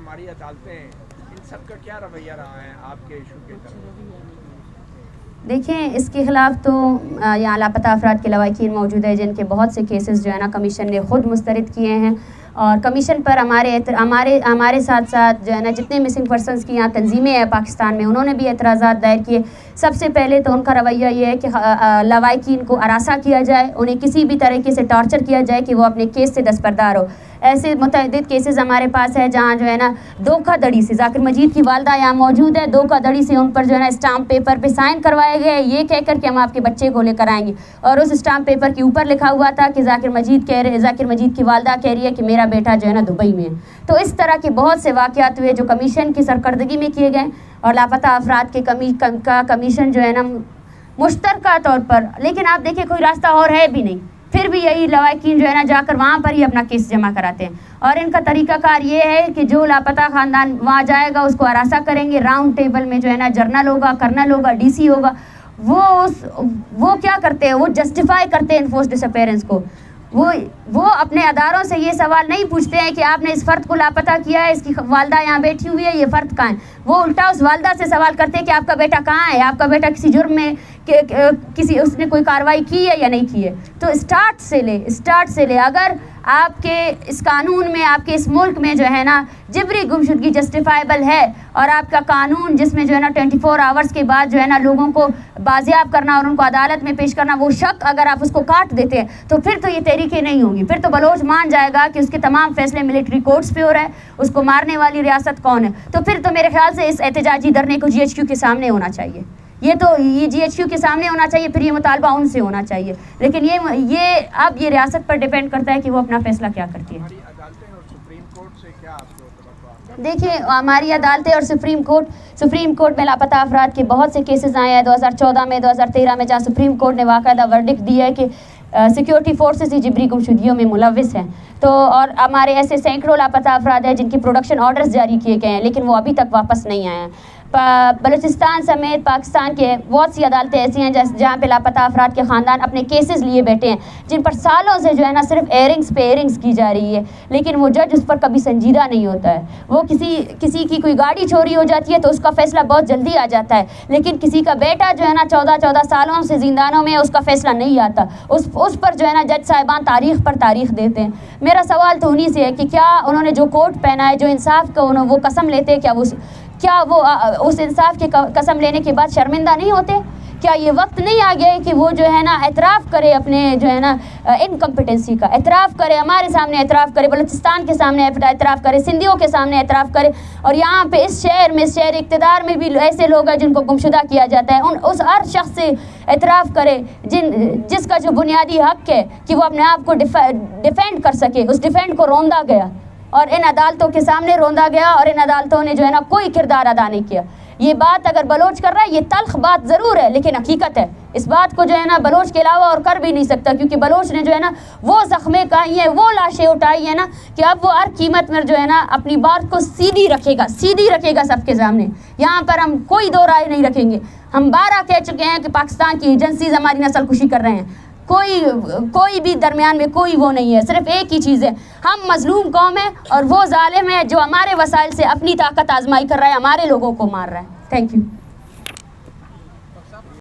हमारी अदालतें, इन सब का क्या रवैया रहा है आपके इशू के तरफ? देखें, इसके ख़िलाफ़ तो यहाँ लापता अफराद के लवाकिन मौजूद है जिनके बहुत से केसेस जो है ना कमीशन ने ख़ुद मुस्तरद किए हैं, और कमीशन पर हमारे साथ साथ जो है ना जितने मिसिंग पर्सनस की यहाँ तंजीमें हैं पाकिस्तान में, उन्होंने भी एतराज़ात दायर किए। सबसे पहले तो उनका रवैया ये है कि लवाकिन को अरासा किया जाए, उन्हें किसी भी तरीके से टॉर्चर किया जाए कि वो अपने केस से दस्तबरदार हो। ऐसे मुतअद्दिद केसेस हमारे पास है जहाँ जो है ना धोखाधड़ी से, जाकिर मजीद की वालदा यहाँ मौजूद है, धोखाधड़ी से उन पर जो है ना स्टाम्प पेपर पे साइन करवाए गए, ये कहकर कि हम आपके बच्चे को लेकर आएंगे, और उस स्टाम्प पेपर के ऊपर लिखा हुआ था कि जाकिर मजीद की वालदा कह रही है कि मेरा बेटा जो है ना दुबई में है। तो इस तरह के बहुत से वाक़यात हुए जो कमीशन की सरकर्दगी में किए गए, और लापता अफराद के कमीशन जो है ना मुश्तरका तौर पर, लेकिन आप देखिए कोई रास्ता और है भी नहीं, फिर भी यही लवाकिन जो है ना जाकर वहाँ पर ही अपना केस जमा कराते हैं। और इनका तरीक़ाकार ये है कि जो लापता ख़ानदान वहाँ जाएगा उसको अरासा करेंगे, राउंड टेबल में जो है ना जर्नल होगा, कर्नल होगा, डीसी होगा, वो क्या करते हैं, वो जस्टिफाई करते हैं इन्फोर्स डिसअपीयरेंस को। वो अपने अदारों से ये सवाल नहीं पूछते हैं कि आपने इस फ़र्द को लापता किया है, इसकी वालदा यहाँ बैठी हुई है, ये फ़र्द कहाँ है। वो उल्टा उस वालदा से सवाल करते हैं कि आपका बेटा कहाँ है, आपका बेटा किसी जुर्म में उसने कोई कार्रवाई की है या नहीं की है। तो स्टार्ट से ले अगर आपके इस कानून में, आपके इस मुल्क में जो है ना जिबरी गुमशुदगी जस्टिफाइबल है, और आपका कानून जिसमें जो है ना 24 आवर्स के बाद जो है ना लोगों को बाजियाब करना और उनको अदालत में पेश करना, वो शक अगर आप उसको काट देते हैं तो फिर तो ये तहरीकें नहीं होंगी। फिर तो बलोच मान जाएगा कि उसके तमाम फैसले मिलिट्री कोर्ट्स पे हो रहा है, उसको मारने वाली रियासत कौन है। तो फिर तो मेरे ख्याल से इस एहतजाजी धरने को GHQ के सामने होना चाहिए, ये GHQ के सामने होना चाहिए, फिर ये मुतालबा उनसे होना चाहिए। लेकिन ये अब ये रियासत पर डिपेंड करता है कि वो अपना फैसला क्या करती है। देखिए, हमारी अदालतें और सुप्रीम कोर्ट में लापता अफराद के बहुत से केसेस आए हैं 2014 में, 2013 में, जहाँ सुप्रीम कोर्ट ने बाकायदा वर्डिक्ट दिया है कि सिक्योरिटी फोर्सेस ही जिबरी गुमशुदगियों में मुलविस हैं। तो और हमारे ऐसे सैकड़ों लापता अफराद हैं जिनकी प्रोडक्शन ऑर्डर्स जारी किए गए हैं, लेकिन वो अभी तक वापस नहीं आए हैं। बलूचिस्तान समेत पाकिस्तान के बहुत सी अदालतें ऐसी हैं जहाँ पे लापता अफराद के ख़ानदान अपने केसेस लिए बैठे हैं, जिन पर सालों से जो है ना सिर्फ एयरिंग्स की जा रही है, लेकिन वो जज उस पर कभी संजीदा नहीं होता है। वो किसी की कोई गाड़ी चोरी हो जाती है तो उसका फ़ैसला बहुत जल्दी आ जाता है, लेकिन किसी का बेटा जो है ना 14 सालों से जिंदानों में, उसका फ़ैसला नहीं आता। उस पर जो है ना जज साहिबान तारीख़ पर तारीख़ देते हैं। मेरा सवाल तो उन्हीं से है कि क्या उन्होंने जो कोट पहना है, जो इंसाफ का वो कसम लेते हैं, क्या वो उस इंसाफ की कसम लेने के बाद शर्मिंदा नहीं होते? क्या ये वक्त नहीं आ गया है कि वो जो है ना एतराफ़ करे अपने जो है ना इनकम्पिटेंसी का, एतराफ़ करे, हमारे सामने एतराफ़ करे, बलूचिस्तान के सामने एतराफ़ करे, सिंधियों के सामने एतराफ़ करे, और यहाँ पे इस शहर इक़्तिदार में भी ऐसे लोग हैं जिनको गुमशुदा किया जाता है, उस हर शख्स से एतराफ़ करे जिसका जो बुनियादी हक़ है कि वो अपने आप को डिफेंड कर सके, उस डिफेंड को रौंदा गया और इन अदालतों के सामने रौंदा गया, और इन अदालतों ने जो है ना कोई किरदार अदा नहीं किया। ये बात अगर बलोच कर रहा है, ये तल्ख बात ज़रूर है, लेकिन हकीकत है। इस बात को जो है ना बलोच के अलावा और कर भी नहीं सकता, क्योंकि बलोच ने जो है ना वो ज़ख्में खाई हैं, वो लाशें उठाई हैं ना, कि अब वो हर कीमत में जो है ना अपनी बात को सीधी रखेगा सबके सामने। यहाँ पर हम कोई दो राय नहीं रखेंगे। हम 12 कह चुके हैं कि पाकिस्तान की एजेंसीज हमारी नस्लकुशी कर रहे हैं, कोई भी दरमियान में कोई वो नहीं है। सिर्फ एक ही चीज़ है, हम मजलूम कौम है और वो जालिम है जो हमारे वसाइल से अपनी ताकत आजमाई कर रहा है, हमारे लोगों को मार रहा है। Thank you.